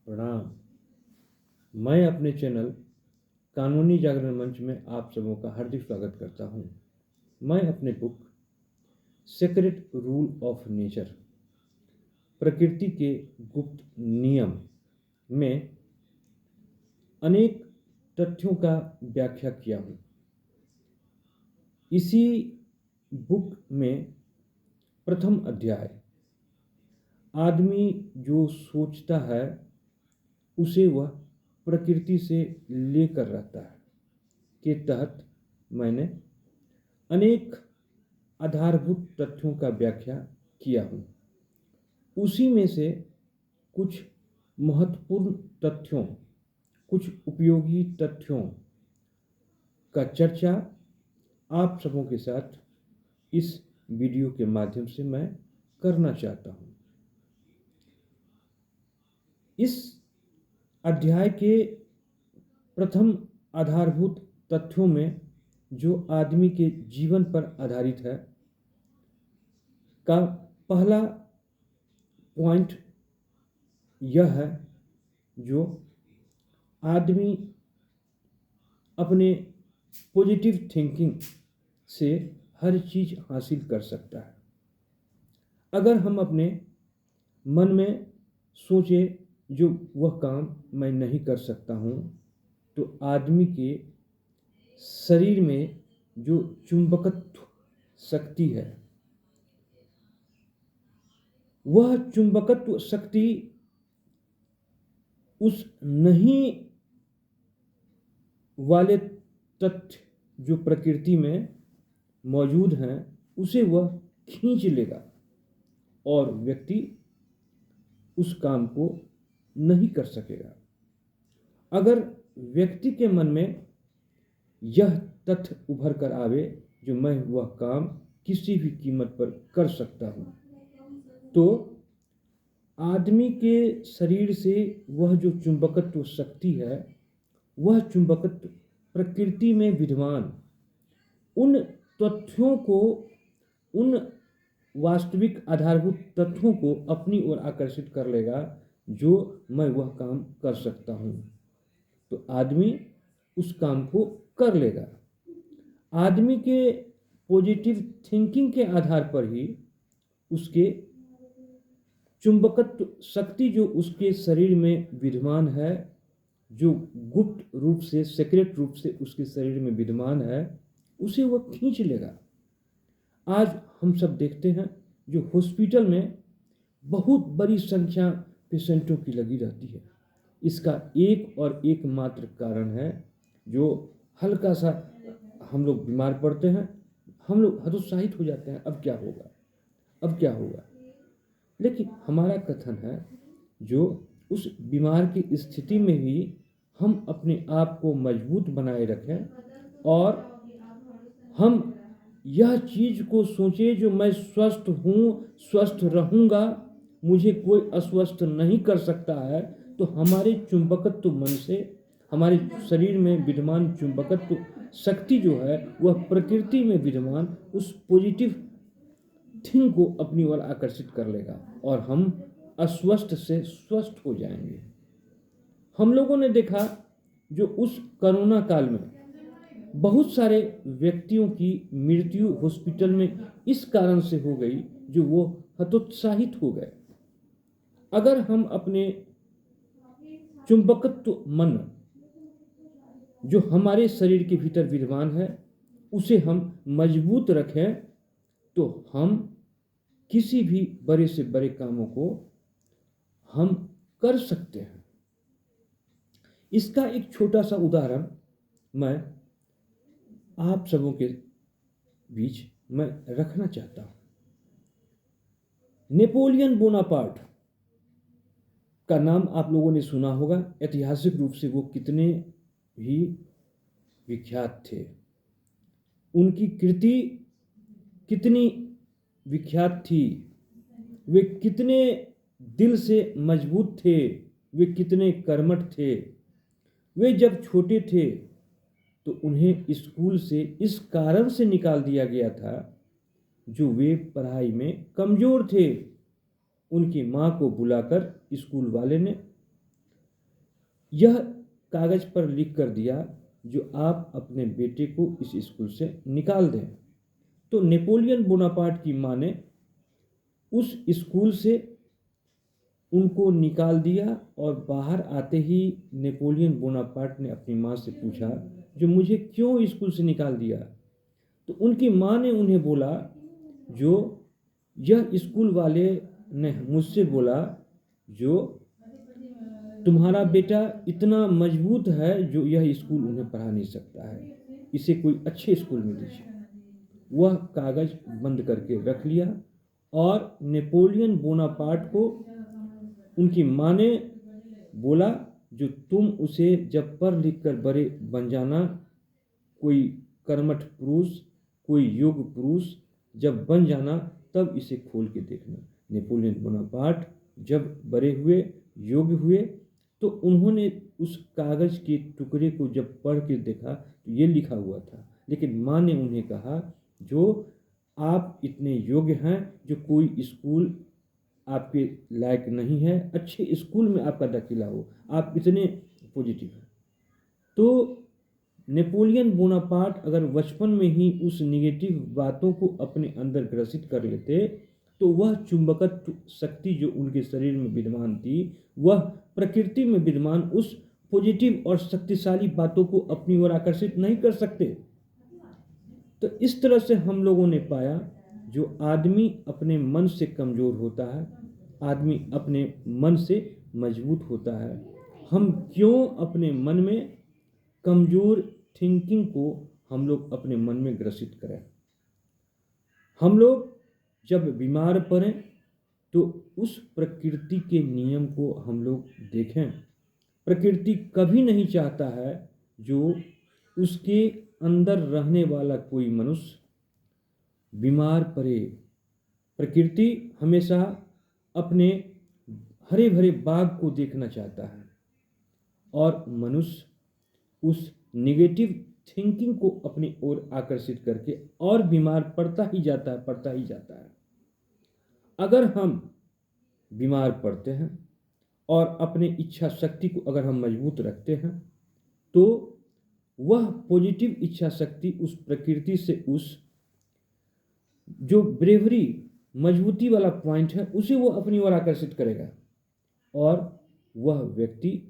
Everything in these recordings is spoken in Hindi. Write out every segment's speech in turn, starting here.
प्रणाम। मैं अपने चैनल कानूनी जागरण मंच में आप सबों का हार्दिक स्वागत करता हूं। मैं अपने book secret rule of nature, प्रकृति के गुप्त नियम में अनेक तथ्यों का व्याख्या किया हूं। इसी बुक में प्रथम अध्याय आदमी जो सोचता है उसे वह प्रकृति से लेकर रहता है के तहत मैंने अनेक आधारभूत तथ्यों का व्याख्या किया हूँ। उसी में से कुछ महत्वपूर्ण तथ्यों, कुछ उपयोगी तथ्यों का चर्चा आप सबों के साथ इस वीडियो के माध्यम से मैं करना चाहता हूँ। इस अध्याय के प्रथम आधारभूत तथ्यों में जो आदमी के जीवन पर आधारित है का पहला पॉइंट यह है जो आदमी अपने पॉजिटिव थिंकिंग से हर चीज़ हासिल कर सकता है। अगर हम अपने मन में सोचे जो वह काम मैं नहीं कर सकता हूँ, तो आदमी के शरीर में जो चुंबकत्व शक्ति है, वह चुंबकत्व शक्ति उस नहीं वाले तथ्य जो प्रकृति में मौजूद हैं उसे वह खींच लेगा और व्यक्ति उस काम को नहीं कर सकेगा। अगर व्यक्ति के मन में यह तथ्य उभर कर आवे जो मैं वह काम किसी भी कीमत पर कर सकता हूँ, तो आदमी के शरीर से वह जो चुंबकत्व शक्ति है, वह चुंबकत्व प्रकृति में विद्यमान उन तथ्यों को, उन वास्तविक आधारभूत तथ्यों को अपनी ओर आकर्षित कर लेगा जो मैं वह काम कर सकता हूँ, तो आदमी उस काम को कर लेगा। आदमी के पॉजिटिव थिंकिंग के आधार पर ही उसके चुंबकत्व शक्ति जो उसके शरीर में विद्यमान है, जो गुप्त रूप से, सीक्रेट रूप से उसके शरीर में विद्यमान है, उसे वह खींच लेगा। आज हम सब देखते हैं जो हॉस्पिटल में बहुत बड़ी संख्या पेशेंटों की लगी रहती है। इसका एक और एकमात्र कारण है जो हल्का सा हम लोग बीमार पड़ते हैं, हम लोग हतोत्साहित हो जाते हैं, अब क्या होगा, अब क्या होगा। लेकिन हमारा कथन है जो उस बीमार की स्थिति में भी हम अपने आप को मजबूत बनाए रखें और हम यह चीज़ को सोचें जो मैं स्वस्थ हूँ, स्वस्थ रहूँगा, मुझे कोई अस्वस्थ नहीं कर सकता है, तो हमारे चुंबकत्व मन से, हमारे शरीर में विद्यमान चुंबकत्व शक्ति जो है वह प्रकृति में विद्यमान उस पॉजिटिव थिंग को अपनी ओर आकर्षित कर लेगा और हम अस्वस्थ से स्वस्थ हो जाएंगे। हम लोगों ने देखा जो उस कोरोना काल में बहुत सारे व्यक्तियों की मृत्यु हॉस्पिटल में इस कारण से हो गई जो वो हतोत्साहित हो गए। अगर हम अपने चुंबकत्व मन जो हमारे शरीर के भीतर विद्यमान है उसे हम मजबूत रखें, तो हम किसी भी बड़े से बड़े कामों को हम कर सकते हैं। इसका एक छोटा सा उदाहरण मैं आप सबों के बीच मैं रखना चाहता हूँ। नेपोलियन बोनापार्ट का नाम आप लोगों ने सुना होगा। ऐतिहासिक रूप से वो कितने ही विख्यात थे, उनकी कृति कितनी विख्यात थी, वे कितने दिल से मजबूत थे, वे कितने कर्मठ थे। वे जब छोटे थे तो उन्हें स्कूल से इस कारण से निकाल दिया गया था जो वे पढ़ाई में कमज़ोर थे। उनकी माँ को बुलाकर स्कूल वाले ने यह कागज़ पर लिख कर दिया जो आप अपने बेटे को इस स्कूल से निकाल दें। तो नेपोलियन बोनापार्ट की माँ ने उस स्कूल से उनको निकाल दिया और बाहर आते ही नेपोलियन बोनापार्ट ने अपनी माँ से पूछा, जो मुझे क्यों स्कूल से निकाल दिया? तो उनकी माँ ने उन्हें बोला, जो यह स्कूल वाले ने मुझसे बोला, जो तुम्हारा बेटा इतना मजबूत है जो यह स्कूल उन्हें पढ़ा नहीं सकता है, इसे कोई अच्छे स्कूल में दीजिए। वह कागज़ बंद करके रख लिया और नेपोलियन बोनापार्ट को उनकी माँ ने बोला, जो तुम उसे जब पढ़ लिख कर बड़े बन जाना, कोई कर्मठ पुरुष, कोई योग्य पुरुष जब बन जाना, तब इसे खोल के देखना। नेपोलियन बोनापार्ट जब बड़े हुए, योग्य हुए, तो उन्होंने उस कागज़ के टुकड़े को जब पढ़ के देखा तो ये लिखा हुआ था, लेकिन माँ ने उन्हें कहा, जो आप इतने योग्य हैं, जो कोई स्कूल आपके लायक नहीं है, अच्छे स्कूल में आपका दाखिला हो, आप इतने पॉजिटिव हैं। तो नेपोलियन बोनापार्ट अगर बचपन में ही उस निगेटिव बातों को अपने अंदर ग्रसित कर लेते, तो वह चुंबकत्व शक्ति जो उनके शरीर में विद्यमान थी, वह प्रकृति में विद्यमान उस पॉजिटिव और शक्तिशाली बातों को अपनी ओर आकर्षित नहीं कर सकते। तो इस तरह से हम लोगों ने पाया, जो आदमी अपने मन से कमज़ोर होता है, आदमी अपने मन से मजबूत होता है। हम क्यों अपने मन में कमज़ोर थिंकिंग को हम लोग अपने मन में ग्रसित करें? हम लोग जब बीमार पड़ें तो उस प्रकृति के नियम को हम लोग देखें। प्रकृति कभी नहीं चाहता है जो उसके अंदर रहने वाला कोई मनुष्य बीमार पड़े। प्रकृति हमेशा अपने हरे भरे बाग को देखना चाहता है और मनुष्य उस नेगेटिव थिंकिंग को अपनी ओर आकर्षित करके और बीमार पड़ता ही जाता है। अगर हम बीमार पड़ते हैं और अपने इच्छा शक्ति को अगर हम मजबूत रखते हैं, तो वह पॉजिटिव इच्छा शक्ति उस प्रकृति से उस जो ब्रेवरी मजबूती वाला पॉइंट है, उसे वो अपनी ओर आकर्षित करेगा और वह व्यक्ति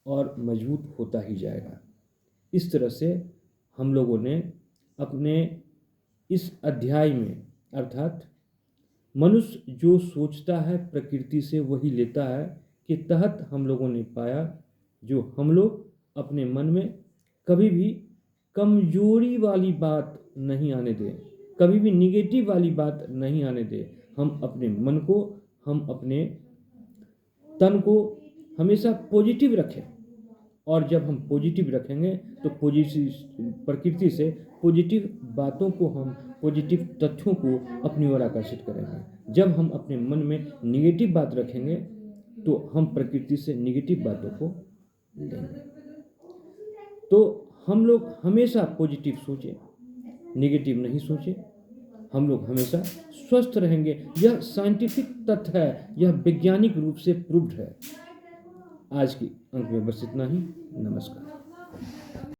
और मजबूत होता ही जाएगा। इस तरह से हम लोगों ने अपने इस अध्याय में, अर्थात मनुष्य जो सोचता है प्रकृति से वही लेता है, के तहत हम लोगों ने पाया, जो हम लोग अपने मन में कभी भी कमजोरी वाली बात नहीं आने दें, कभी भी निगेटिव वाली बात नहीं आने दें। हम अपने मन को, हम अपने तन को हमेशा पॉजिटिव रखें, और जब हम पॉजिटिव रखेंगे तो पॉजिटिव प्रकृति से पॉजिटिव बातों को, हम पॉजिटिव तथ्यों को अपनी ओर आकर्षित करेंगे। जब हम अपने मन में निगेटिव बात रखेंगे तो हम प्रकृति से निगेटिव बातों को लेंगे। तो हम लोग हमेशा पॉजिटिव सोचें, निगेटिव नहीं सोचें। हम लोग हमेशा स्वस्थ रहेंगे। यह साइंटिफिक तथ्य है, यह वैज्ञानिक रूप से प्रूव्ड है। आज की अंक में बस इतना ही। नमस्कार।